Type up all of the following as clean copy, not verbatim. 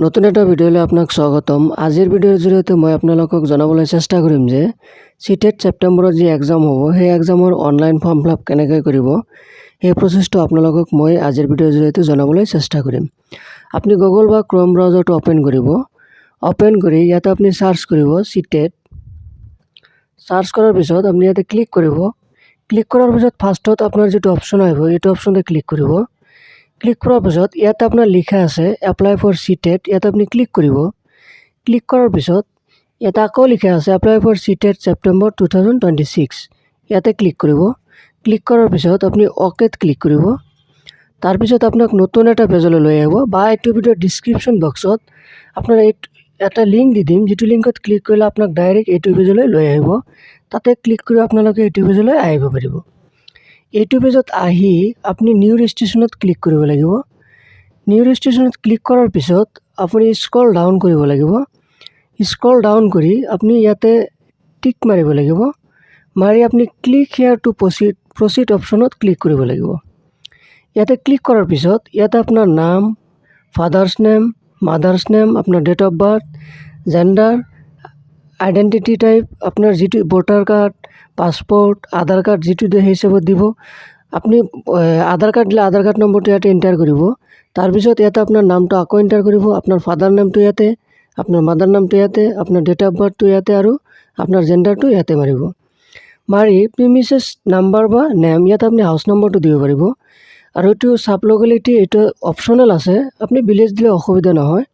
নতুন এটা ভিডিঅ'লৈ আপোনাক স্বাগতম। আজিৰ ভিডিঅ'ৰ জৰিয়তে মই আপোনালোকক জনাবলৈ চেষ্টা কৰিম যে সিটেট ছেপ্টেম্বৰত যি এক্সাম হ'ব সেই এক্সামৰ অনলাইন ফৰ্ম ফিলআপ কেনেকৈ কৰিব সেই প্ৰচেছটো আপোনালোকক মই আজিৰ ভিডিঅ'ৰ জৰিয়তে জনাবলৈ চেষ্টা কৰিম। আপুনি গুগল বা ক্ৰোম ব্ৰাউজাৰটো ওপেন কৰিব। ওপেন কৰি ইয়াতে আপুনি সাৰ্চ কৰিব সিটেট। সাৰ্চ কৰাৰ পিছত আপুনি ইয়াতে ক্লিক কৰিব। ক্লিক কৰাৰ পিছত ফাৰ্ষ্টত আপোনাৰ যেটো অপচন আহিব এইটো অপচনতে ক্লিক কৰিব। ক্লিক কৰাৰ পিছত ইয়াতে আপোনাৰ লিখা আছে এপ্লাই ফৰ সিটেট, ইয়াতে আপুনি ক্লিক কৰিব। ক্লিক কৰাৰ পিছত ইয়াতে আকৌ লিখা আছে এপ্লাই ফৰ সিটেট ছেপ্টেম্বৰ 2026, ইয়াতে ক্লিক কৰিব। ক্লিক কৰাৰ পিছত আপুনি অকেত ক্লিক কৰিব। তাৰপিছত আপোনাক নতুন এটা পেজলৈ লৈ আহিব বা এইটো ভিডিঅ'ৰ ডিছক্ৰিপশ্যন বক্সত আপোনাৰ এটা লিংক দি দিম, যিটো লিংকত ক্লিক কৰিলে আপোনাক ডাইৰেক্ট এইটো পেজলৈ লৈ আহিব। তাতে ক্লিক কৰি আপোনালোকে এইটো পেজলৈ আহিব পাৰিব। এইটো পেজত আহি আপুনি নিউ ৰেজিষ্ট্ৰেশ্যনত ক্লিক কৰিব লাগিব। নিউ ৰেজিষ্ট্ৰেশ্যনত ক্লিক কৰাৰ পিছত আপুনি স্ক্ৰল ডাউন কৰিব লাগিব। স্ক্ৰল ডাউন কৰি আপুনি ইয়াতে টিক মাৰিব লাগিব। মাৰি আপুনি ক্লিক হিয়াৰ টু প্ৰচিড অপশ্যনত ক্লিক কৰিব লাগিব। ইয়াতে ক্লিক কৰাৰ পিছত ইয়াতে আপোনাৰ নাম, ফাদাৰ্ছ নেম, মাদাৰ্ছ নেম, আপোনাৰ date of birth, gender, identity type, আপোনাৰ যিটো voter card, passport, Aadhaar card যিটো দিয়ে সেই হিচাপত দিব। আপুনি আধাৰ কাৰ্ড দিলে আধাৰ কাৰ্ড নম্বৰটো ইয়াতে এণ্টাৰ কৰিব। তাৰপিছত ইয়াতে আপোনাৰ নামটো আকৌ এণ্টাৰ কৰিব, আপোনাৰ ফাদাৰ নামটো ইয়াতে, আপোনাৰ মাদাৰ নামটো ইয়াতে, আপোনাৰ ডেট অফ বাৰ্থটো ইয়াতে আৰু আপোনাৰ জেণ্ডাৰটো ইয়াতে মাৰিব। মাৰি প্ৰিমিচেছ নাম্বাৰ বা নেম ইয়াতে আপুনি হাউচ নম্বৰটো দিব পাৰিব। আৰু এইটো সাব লোকেলিটি এইটো অপশ্যনেল আছে, আপুনি ভিলেজ দিলে অসুবিধা নহয়।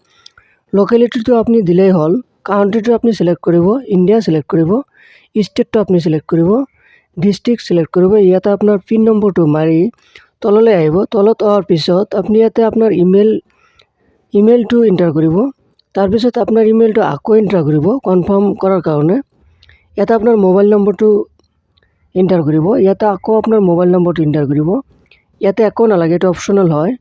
লোকেলিটিটো আপুনি দিলেই হ'ল। কাউণ্ট্ৰিটো আপুনি চিলেক্ট কৰিব, ইণ্ডিয়া চিলেক্ট কৰিব, ষ্টেটটো আপুনি চিলেক্ট কৰিব, ডিষ্ট্ৰিক্ট চিলেক্ট কৰিব। ইয়াতে আপোনাৰ পিন নম্বৰটো মাৰি তললৈ আহিব। তলত অহাৰ পিছত আপুনি ইয়াতে আপোনাৰ ইমেইলটো এণ্টাৰ কৰিব। তাৰপিছত আপোনাৰ ইমেইলটো আকৌ এণ্টাৰ কৰিব কনফাৰ্ম কৰাৰ কাৰণে। ইয়াতে আপোনাৰ মোবাইল নম্বৰটো এণ্টাৰ কৰিব। ইয়াতে আকৌ আপোনাৰ মোবাইল নম্বৰটো এণ্টাৰ কৰিব। ইয়াতে একো নালাগে, এইটো অপশ্যনেল হয়।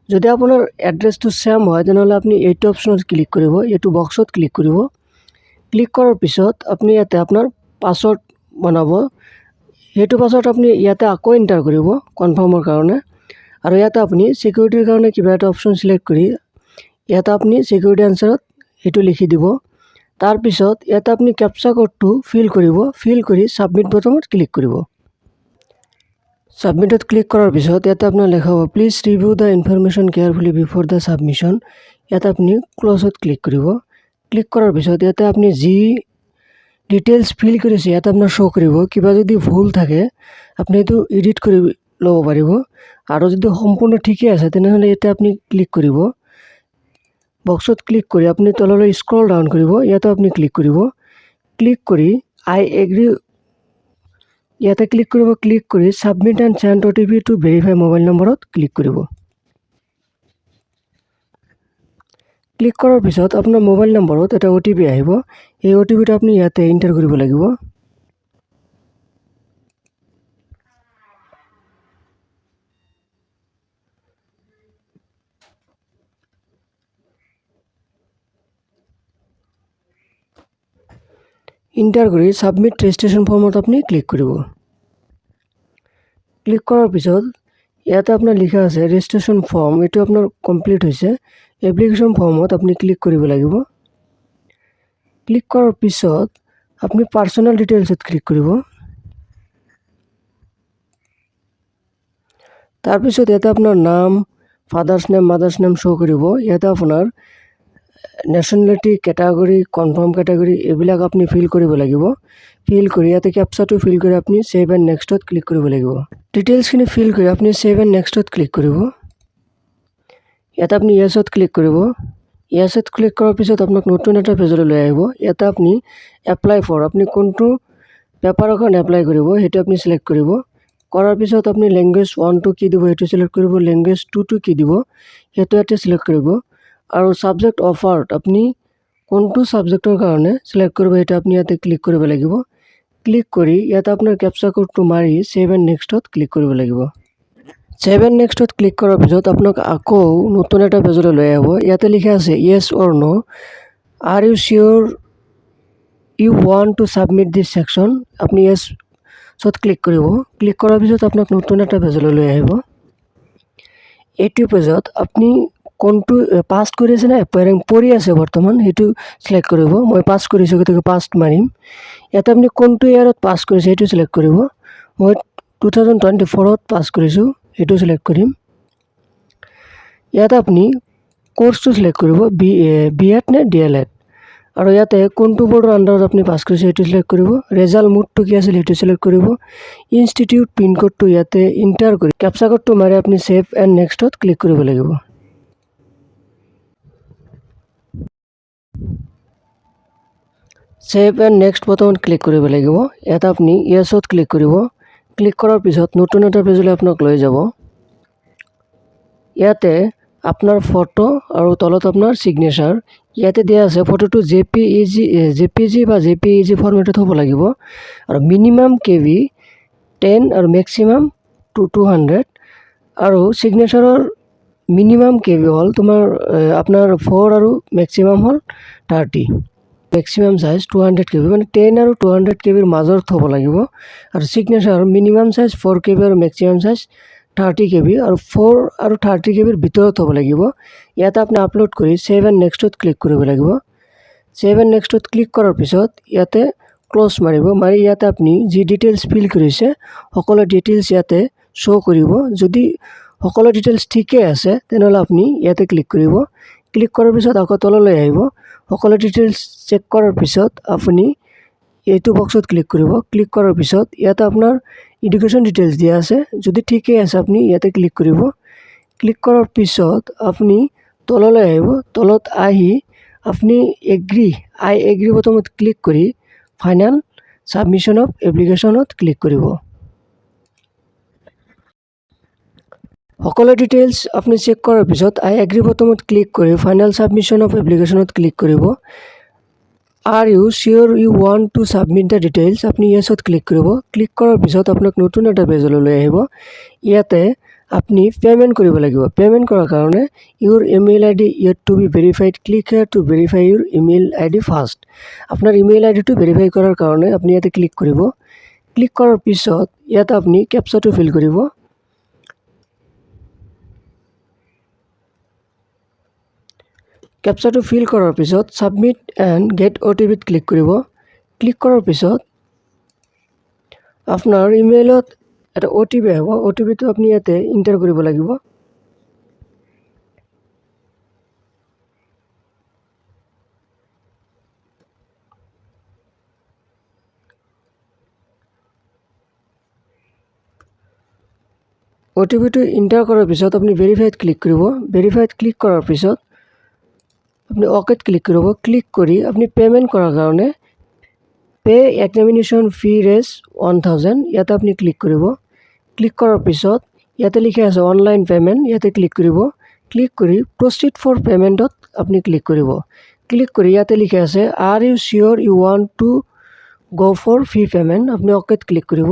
যদি আপোনাৰ এড্ৰেছটো ছেম হয় তেনেহ'লে আপুনি এইটো অপশ্যনত ক্লিক কৰিব, এইটো বক্সত ক্লিক কৰিব। ক্লিক কৰাৰ পিছত আপুনি ইয়াতে আপোনাৰ পাছৱৰ্ড বনাব। সেইটো পাছত আপুনি ইয়াতে আকৌ এণ্টাৰ কৰিব কনফাৰ্মৰ কাৰণে। আৰু ইয়াতে আপুনি ছিকিউৰিটিৰ কাৰণে কিবা এটা অপশ্যন চিলেক্ট কৰি ইয়াতে আপুনি ছিকিউৰিটি আনচাৰত সেইটো লিখি দিব। তাৰপিছত ইয়াতে আপুনি কেপচা কোডটো ফিল কৰিব। ফিল কৰি ছাবমিট বটনত ক্লিক কৰিব। ছাবমিটত ক্লিক কৰাৰ পিছত ইয়াতে আপোনাৰ লেখা হ'ব please review the information carefully before the submission. ইয়াতে আপুনি ক্ল'জত ক্লিক কৰিব। ক্লিক কৰাৰ পিছত ইয়াতে আপুনি যি ডিটেইলছ ফিল কৰিছে ইয়াতে আপোনাৰ শ্ব' কৰিব। কিবা যদি ভুল থাকে আপুনি এইটো এডিট কৰি ল'ব পাৰিব। আৰু যদি সম্পূৰ্ণ ঠিকেই আছে তেনেহ'লে ইয়াতে আপুনি ক্লিক কৰিব। বক্সত ক্লিক কৰি আপুনি তললৈ স্ক্ৰল ডাউন কৰিব। ইয়াতে আপুনি ক্লিক কৰিব। ক্লিক কৰি আই এগ্ৰি ইয়াতে ক্লিক কৰিব। ক্লিক কৰি submit and send OTP to verify mobile নম্বৰত ক্লিক কৰিব। ক্লিক কৰাৰ পিছত আপোনাৰ মোবাইল নম্বৰত এটা OTP আহিব। এই OTPটো আপুনি ইয়াতে এণ্টাৰ কৰিব লাগিব। এণ্টাৰ কৰি ছাবমিট ৰেজিষ্ট্ৰেশ্যন ফৰ্মত আপুনি ক্লিক কৰিব। ক্লিক কৰাৰ পিছত ইয়াতে আপোনাৰ লিখা আছে ৰেজিষ্ট্ৰেশ্যন ফৰ্ম, এইটো আপোনাৰ কমপ্লিট হৈছে। এপ্লিকেশ্যন ফৰ্মত আপুনি ক্লিক কৰিব লাগিব। ক্লিক কৰাৰ পিছত আপুনি পাৰ্চনেল ডিটেইলছত ক্লিক কৰিব। তাৰপিছত ইয়াতে আপোনাৰ নাম, father's name, mother's name show' কৰিব। ইয়াতে আপোনাৰ নেশ্যনেলিটি, কেটাগৰী, কনফাৰ্ম কেটাগৰী এইবিলাক আপুনি ফিল কৰিব লাগিব। ফিল কৰি ইয়াতে কেপচাটো ফিল কৰি আপুনি ছেভ এণ্ড নেক্সটত ক্লিক কৰিব লাগিব। ডিটেইলছখিনি ফিল কৰি আপুনি ছেভ এণ্ড নেক্সটত ক্লিক কৰিব। ইয়াতে আপুনি য়েছত ক্লিক কৰিব। য়েছত ক্লিক কৰাৰ পিছত আপোনাক নতুন এটা পেজলৈ লৈ আহিব। ইয়াতে আপুনি এপ্লাই ফৰ আপুনি কোনটো পেপাৰৰ কাৰণে এপ্লাই কৰিব সেইটো আপুনি চিলেক্ট কৰিব। কৰাৰ পিছত আপুনি লেংগুৱেজ 1টো কি দিব সেইটো চিলেক্ট কৰিব। লেংগুৱেজ 2টো কি দিব সেইটো ইয়াতে চিলেক্ট কৰিব। আৰু ছাবজেক্ট অফাৰ্ড আপুনি কোনটো ছাবজেক্টৰ কাৰণে চিলেক্ট কৰিব সেইটো আপুনি ইয়াতে ক্লিক কৰিব লাগিব। ক্লিক কৰি ইয়াতে আপোনাৰ কেপচা কোডটো মাৰি ছেভ এণ্ড নেক্সটত ক্লিক কৰিব লাগিব। ছেভ এণ্ড নেক্সটত ক্লিক কৰাৰ পিছত আপোনাক আকৌ নতুন এটা পেজলৈ লৈ আহিব। ইয়াতে লিখা আছে yes or no', are you sure you want to submit this section. আপুনি য়েছত ক্লিক কৰিব। ক্লিক কৰাৰ পিছত আপোনাক নতুন এটা পেজলৈ লৈ আহিব। এইটো পেজত আপুনি কোনটো পাষ্ট কৰি আছে নে পঢ়ি আছে বৰ্তমান সেইটো সিলেক্ট কৰিব। মই পাষ্ট কৰিছোঁ গতিকে পাষ্ট মাৰিম। ইয়াতে আপুনি কোনটো ইয়াৰত পাছ কৰিছে সেইটো সিলেক্ট কৰিব। মই 2024ত পাছ কৰিছোঁ, সেইটো সিলেক্ট কৰিম। ইয়াতে আপুনি কোৰ্চটো সিলেক্ট কৰিব, BEd নে DLEd, আৰু ইয়াতে কোনটো বৰ্ডৰ আণ্ডাৰত আপুনি পাছ কৰিছে সেইটো সিলেক্ট কৰিব। ৰেজাল্ট মোডটো কি আছিল সেইটো সিলেক্ট কৰিব। ইনষ্টিটিউট পিনক'ডটো ইয়াতে ইণ্টাৰ কৰি কেপচা কোডটো মাৰি আপুনি ছেভ এণ্ড নেক্সটত ক্লিক কৰিব লাগিব। ছেভ এণ্ড নেক্সট বটনত ক্লিক কৰিব লাগিব। ইয়াত আপুনি য়েছত ক্লিক কৰিব। ক্লিক কৰাৰ পিছত নতুন এটা পেজলৈ আপোনাক লৈ যাব। ইয়াতে আপোনাৰ ফটো আৰু তলত আপোনাৰ ছিগনেচাৰ ইয়াতে দিয়া আছে। ফটোটো JPG বা JPEG ফৰ্মেটত হ'ব লাগিব আৰু মিনিমাম KB 10 আৰু মেক্সিমাম 200 আৰু ছিগনেচাৰৰ মিনিমাম KB হ'ল তোমাৰ আপোনাৰ 4 আৰু মেক্সিমাম হ'ল 30। মেক্সিমাম চাইজ 200 KB, মানে 10 আৰু 200 KBৰ মাজত হ'ব লাগিব আৰু ছিগনেচাৰ মিনিমাম চাইজ 4 KB আৰু মেক্সিমাম চাইজ 30 KB আৰু 4 আৰু 30 KBৰ ভিতৰত হ'ব লাগিব। ইয়াতে আপুনি আপলোড কৰি ছেভ এণ্ড নেক্সটত ক্লিক কৰিব লাগিব। ছেভ এণ্ড নেক্সটত ক্লিক কৰাৰ পিছত ইয়াতে ক্ল'জ মাৰিব। মাৰি ইয়াতে আপুনি যি ডিটেইলছ ফিল কৰিছে সকলো ডিটেইলছ ইয়াতে শ্ব' কৰিব। যদি সকলো ডিটেইলছ ঠিকে আছে তেনেহ'লে আপুনি ইয়াতে ক্লিক কৰিব। ক্লিক কৰাৰ পিছত আকৌ তললৈ আহিব। সকলো ডিটেইলছ চেক কৰাৰ পিছত আপুনি এইটো বক্সত ক্লিক কৰিব। ক্লিক কৰাৰ পিছত ইয়াতে আপোনাৰ এডুকেশ্যন ডিটেইলছ দিয়া আছে, যদি ঠিকে আছে আপুনি ইয়াতে ক্লিক কৰিব। ক্লিক কৰাৰ পিছত আপুনি তললৈ আহিব। তলত আহি আপুনি আই এগ্ৰি বটনত ক্লিক কৰি ফাইনেল ছাবমিশ্যন অফ এপ্লিকেশ্যনত ক্লিক কৰিব। সকলো ডিটেইলছ আপুনি চেক কৰাৰ পিছত আই এগ্ৰি বটনত ক্লিক কৰি ফাইনেল ছাবমিশ্যন অফ এপ্লিকেশ্যনত ক্লিক কৰিব। Are you sure you want to submit the details, আপুনি য়েছত ক্লিক কৰিব। ক্লিক কৰাৰ পিছত আপোনাক নতুন এটা পেজলৈ লৈ আহিব। ইয়াতে আপুনি পে'মেণ্ট কৰিব লাগিব। পে'মেণ্ট কৰাৰ কাৰণে your email ID yet to be verified, click here to verify your email ID first. আপোনাৰ ইমেইল আইডিটো ভেৰিফাই কৰাৰ কাৰণে আপুনি ইয়াতে ক্লিক কৰিব। ক্লিক কৰাৰ পিছত ইয়াতে আপুনি কেপচাটো ফিল কৰিব। কেপচাটো ফিল কৰাৰ পিছত ছাবমিট এণ্ড গেট OTPত ক্লিক কৰিব। ক্লিক কৰাৰ পিছত আপোনাৰ ইমেইলত এটা OTP আহিব। OTPটো আপুনি ইয়াতে ইণ্টাৰ কৰিব লাগিব। OTPটো ইণ্টাৰ কৰাৰ পিছত আপুনি ভেৰিফাইত ক্লিক কৰিব। ভেৰিফাইত ক্লিক কৰাৰ পিছত আপুনি অ'কেত ক্লিক কৰিব। ক্লিক কৰি আপুনি পে'মেণ্ট কৰাৰ কাৰণে এক্সামিনেশ্যন ফি ৰেজ 1000 ইয়াতে আপুনি ক্লিক কৰিব। ক্লিক কৰাৰ পিছত ইয়াতে লিখা আছে অনলাইন পে'মেণ্ট, ইয়াতে ক্লিক কৰিব। ক্লিক কৰি প্ৰচিড ফৰ পে'মেণ্টত আপুনি ক্লিক কৰিব। ক্লিক কৰি ইয়াতে লিখা আছে are you sure you want to go' for fee payment, আপুনি অ'কেত ক্লিক কৰিব।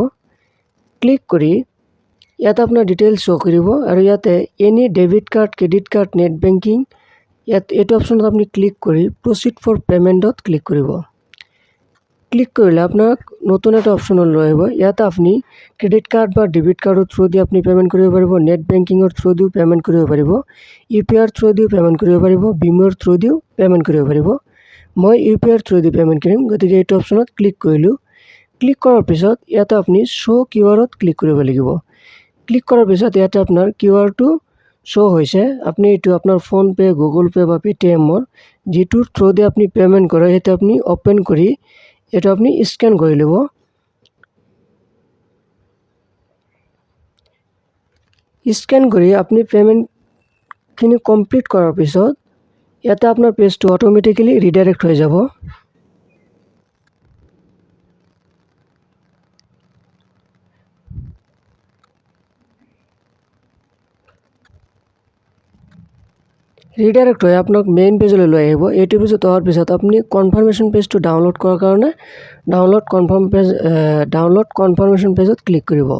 ক্লিক কৰি ইয়াতে আপোনাৰ ডিটেইলছ শ্ব' কৰিব আৰু ইয়াতে any debit card, credit card, net banking এইটো অপশ্যনত আপুনি ক্লিক কৰি প্ৰচিড ফৰ পে'মেণ্টত ক্লিক কৰিব। ক্লিক কৰিলে আপোনাক নতুন এটা অপশ্যনত লৈ আহিব। ইয়াতে আপুনি ক্ৰেডিট কাৰ্ড বা ডেবিট কাৰ্ডৰ থ্ৰু দি আপুনি পে'মেণ্ট কৰিব পাৰিব, নেট বেংকিঙৰ থ্ৰু দিও পে'মেণ্ট কৰিব পাৰিব, UPI থ্ৰু দিও পে'মেণ্ট কৰিব পাৰিব, ভীমৰ থ্ৰু দিও পে'মেণ্ট কৰিব পাৰিব। মই UPI থ্ৰু দি পে'মেণ্ট কৰিম, গতিকে এইটো অপশ্যনত ক্লিক কৰিলোঁ। ক্লিক কৰাৰ পিছত ইয়াতে আপুনি শ্ব' QR-ত ক্লিক কৰিব লাগিব। ক্লিক কৰাৰ পিছত ইয়াতে আপোনাৰ QR-টো শ্ব' হৈছে। আপুনি এইটো আপোনাৰ ফোনপে', গুগল পে' বা পেটিএমৰ যিটোৰ থ্ৰু দি আপুনি পে'মেণ্ট কৰে সেইটো আপুনি অ'পেন কৰি এইটো আপুনি স্কেন কৰি ল'ব। স্কেন কৰি আপুনি পে'মেণ্টখিনি কমপ্লিট কৰাৰ পিছত ইয়াতে আপোনাৰ পেজটো অট'মেটিকেলি ৰিডাইৰেক্ট হৈ যাব। ৰিডাইৰেক্ট হৈ আপোনাক মেইন পেজলৈ লৈ আহিব। এইটো পেজত অহাৰ পিছত আপুনি কনফাৰ্মেশ্যন পেজটো ডাউনলোড কৰাৰ কাৰণে ডাউনলোড কনফাৰ্মেশ্যন পেজত ক্লিক কৰিব।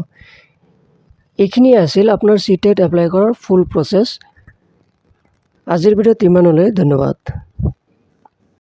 এইখিনিয়ে আছিল আপোনাৰ CTET এপ্লাই কৰাৰ ফুল প্ৰচেছ। আজিৰ ভিডিঅ'ত ইমানলৈ, ধন্যবাদ।